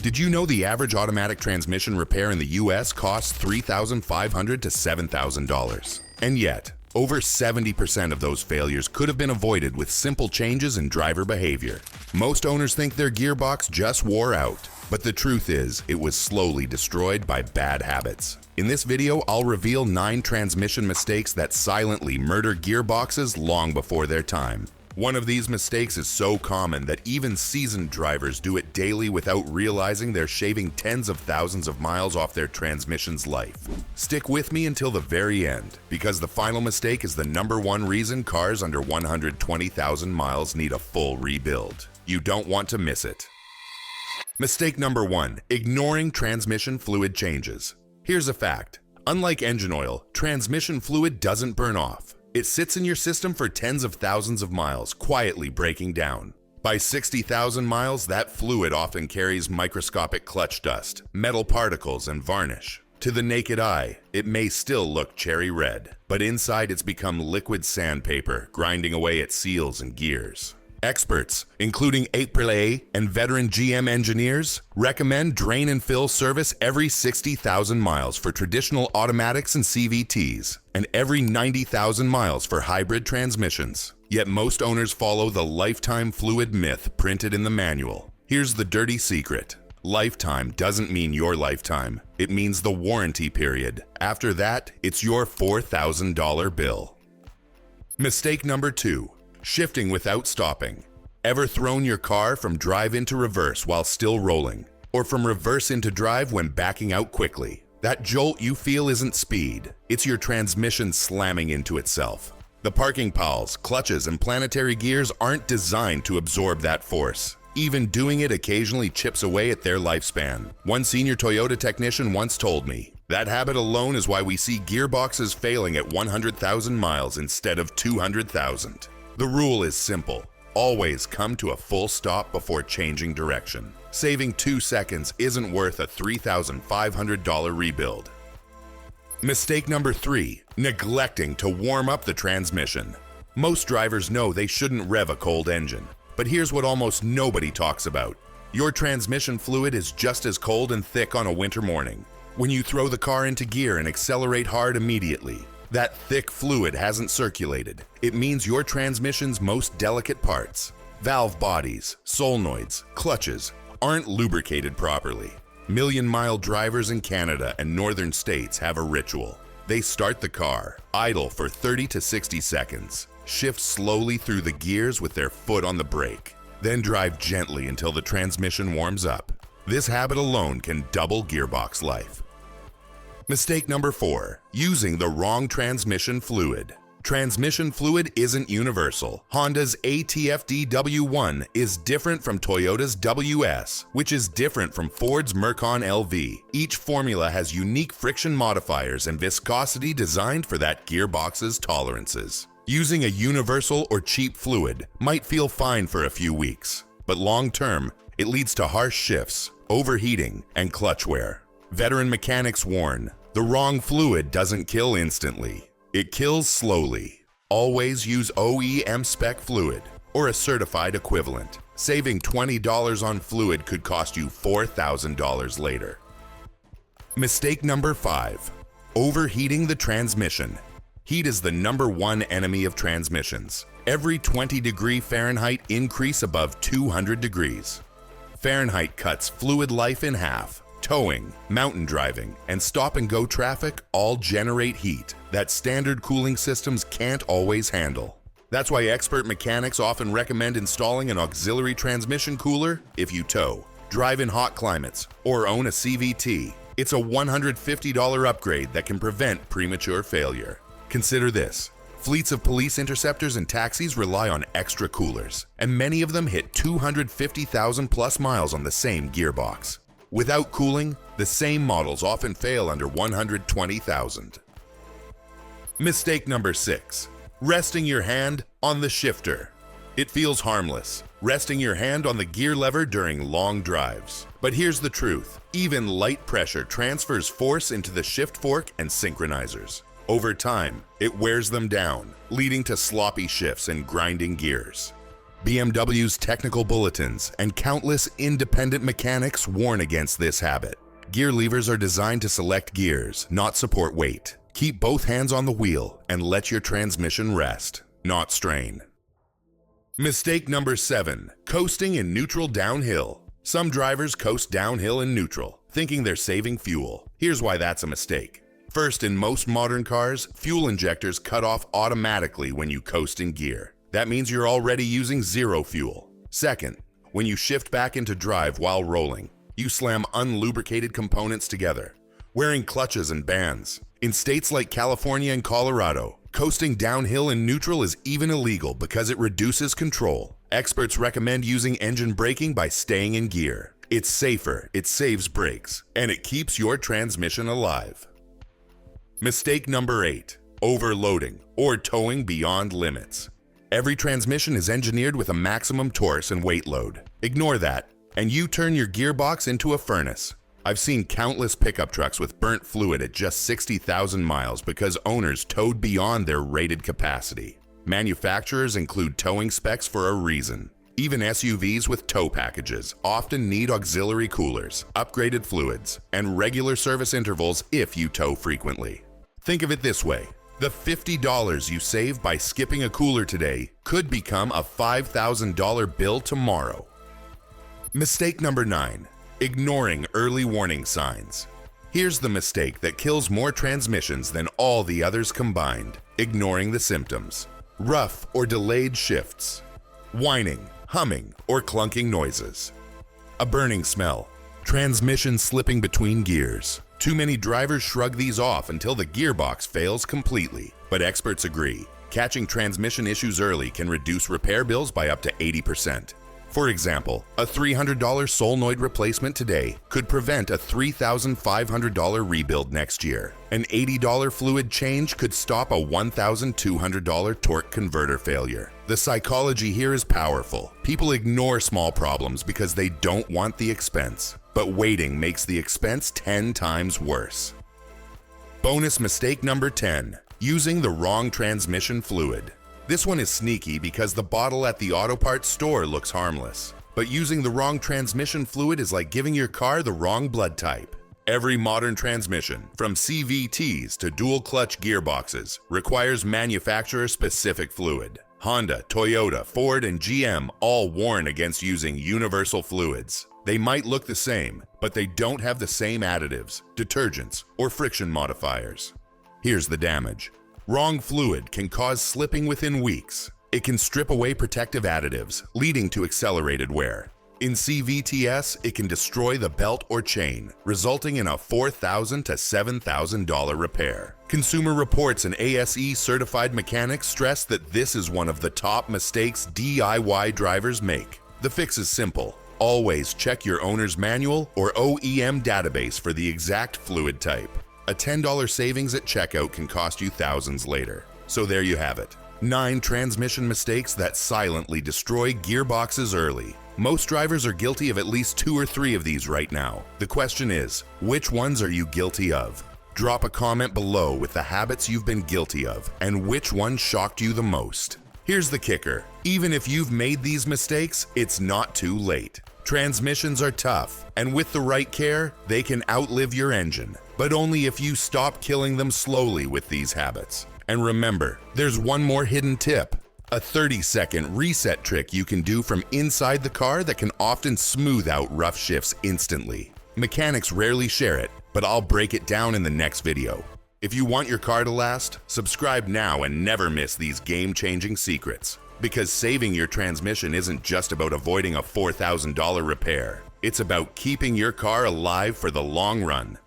Did you know the average automatic transmission repair in the US costs $3,500 to $7,000? And yet, over 70% of those failures could have been avoided with simple changes in driver behavior. Most owners think their gearbox just wore out, but the truth is, it was slowly destroyed by bad habits. In this video, I'll reveal 9 transmission mistakes that silently murder gearboxes long before their time. One of these mistakes is so common that even seasoned drivers do it daily without realizing they're shaving tens of thousands of miles off their transmission's life. Stick with me until the very end, because the final mistake is the #1 reason cars under 120,000 miles need a full rebuild. You don't want to miss it. Mistake number 1, ignoring transmission fluid changes. Here's a fact. Unlike engine oil, transmission fluid doesn't burn off. It sits in your system for tens of thousands of miles, quietly breaking down. By 60,000 miles, that fluid often carries microscopic clutch dust, metal particles, and varnish. To the naked eye, it may still look cherry red, but inside it's become liquid sandpaper, grinding away at seals and gears. Experts, including April and veteran GM engineers, recommend drain and fill service every 60,000 miles for traditional automatics and CVTs, and every 90,000 miles for hybrid transmissions. Yet most owners follow the lifetime fluid myth printed in the manual. Here's the dirty secret. Lifetime doesn't mean your lifetime. It means the warranty period. After that, it's your $4,000 bill. Mistake number 2. Shifting without stopping. Ever thrown your car from drive into reverse while still rolling? Or from reverse into drive when backing out quickly? That jolt you feel isn't speed. It's your transmission slamming into itself. The parking pawls, clutches, and planetary gears aren't designed to absorb that force. Even doing it occasionally chips away at their lifespan. One senior Toyota technician once told me, "That habit alone is why we see gearboxes failing at 100,000 miles instead of 200,000. The rule is simple. Always come to a full stop before changing direction. Saving 2 seconds isn't worth a $3,500 rebuild. Mistake number 3, neglecting to warm up the transmission. Most drivers know they shouldn't rev a cold engine, but here's what almost nobody talks about. Your transmission fluid is just as cold and thick on a winter morning. When you throw the car into gear and accelerate hard immediately, that thick fluid hasn't circulated. It means your transmission's most delicate parts, valve bodies, solenoids, clutches, aren't lubricated properly. Million-mile drivers in Canada and northern states have a ritual. They start the car, idle for 30 to 60 seconds, shift slowly through the gears with their foot on the brake, then drive gently until the transmission warms up. This habit alone can double gearbox life. Mistake number 4, using the wrong transmission fluid. Transmission fluid isn't universal. Honda's ATFD W1 is different from Toyota's WS, which is different from Ford's Mercon LV. Each formula has unique friction modifiers and viscosity designed for that gearbox's tolerances. Using a universal or cheap fluid might feel fine for a few weeks, but long-term, it leads to harsh shifts, overheating, and clutch wear. Veteran mechanics warn, the wrong fluid doesn't kill instantly. It kills slowly. Always use OEM spec fluid or a certified equivalent. Saving $20 on fluid could cost you $4,000 later. Mistake number 5, overheating the transmission. Heat is the #1 enemy of transmissions. Every 20° Fahrenheit increase above 200 degrees Fahrenheit cuts fluid life in half. Towing, mountain driving, and stop-and-go traffic all generate heat that standard cooling systems can't always handle. That's why expert mechanics often recommend installing an auxiliary transmission cooler if you tow, drive in hot climates, or own a CVT. It's a $150 upgrade that can prevent premature failure. Consider this. Fleets of police interceptors and taxis rely on extra coolers, and many of them hit 250,000 plus miles on the same gearbox. Without cooling, the same models often fail under 120,000. Mistake number 6, resting your hand on the shifter. It feels harmless, resting your hand on the gear lever during long drives. But here's the truth, even light pressure transfers force into the shift fork and synchronizers. Over time, it wears them down, leading to sloppy shifts and grinding gears. BMW's technical bulletins and countless independent mechanics warn against this habit. Gear levers are designed to select gears, not support weight. Keep both hands on the wheel and let your transmission rest, not strain. Mistake number 7, coasting in neutral downhill. Some drivers coast downhill in neutral, thinking they're saving fuel. Here's why that's a mistake. First, in most modern cars, fuel injectors cut off automatically when you coast in gear. That means you're already using zero fuel. Second, when you shift back into drive while rolling, you slam unlubricated components together, wearing clutches and bands. In states like California and Colorado, coasting downhill in neutral is even illegal because it reduces control. Experts recommend using engine braking by staying in gear. It's safer, it saves brakes, and it keeps your transmission alive. Mistake number 8, overloading or towing beyond limits. Every transmission is engineered with a maximum torque and weight load. Ignore that, and you turn your gearbox into a furnace. I've seen countless pickup trucks with burnt fluid at just 60,000 miles because owners towed beyond their rated capacity. Manufacturers include towing specs for a reason. Even SUVs with tow packages often need auxiliary coolers, upgraded fluids, and regular service intervals if you tow frequently. Think of it this way. The $50 you save by skipping a cooler today could become a $5,000 bill tomorrow. Mistake number 9, ignoring early warning signs. Here's the mistake that kills more transmissions than all the others combined: ignoring the symptoms. Rough or delayed shifts, whining, humming, or clunking noises, a burning smell, transmission slipping between gears. Too many drivers shrug these off until the gearbox fails completely, but experts agree. Catching transmission issues early can reduce repair bills by up to 80%. For example, a $300 solenoid replacement today could prevent a $3,500 rebuild next year. An $80 fluid change could stop a $1,200 torque converter failure. The psychology here is powerful. People ignore small problems because they don't want the expense, but waiting makes the expense 10 times worse. Bonus mistake number 10, using the wrong transmission fluid. This one is sneaky because the bottle at the auto parts store looks harmless. But using the wrong transmission fluid is like giving your car the wrong blood type. Every modern transmission, from CVTs to dual clutch gearboxes, requires manufacturer-specific fluid. Honda, Toyota, Ford, and GM all warn against using universal fluids. They might look the same, but they don't have the same additives, detergents, or friction modifiers. Here's the damage. Wrong fluid can cause slipping within weeks. It can strip away protective additives, leading to accelerated wear. In CVTs, it can destroy the belt or chain, resulting in a $4,000 to $7,000 repair. Consumer Reports and ASE certified mechanics stress that this is one of the top mistakes DIY drivers make. The fix is simple. Always check your owner's manual or OEM database for the exact fluid type. A $10 savings at checkout can cost you thousands later. So there you have it. 9 transmission mistakes that silently destroy gearboxes early. Most drivers are guilty of at least 2 or 3 of these right now. The question is, which ones are you guilty of? Drop a comment below with the habits you've been guilty of and which one shocked you the most. Here's the kicker. Even if you've made these mistakes, it's not too late. Transmissions are tough, and with the right care, they can outlive your engine, but only if you stop killing them slowly with these habits. And remember, there's one more hidden tip. A 30-second reset trick you can do from inside the car that can often smooth out rough shifts instantly. Mechanics rarely share it, but I'll break it down in the next video. If you want your car to last, subscribe now and never miss these game-changing secrets. Because saving your transmission isn't just about avoiding a $4,000 repair. It's about keeping your car alive for the long run.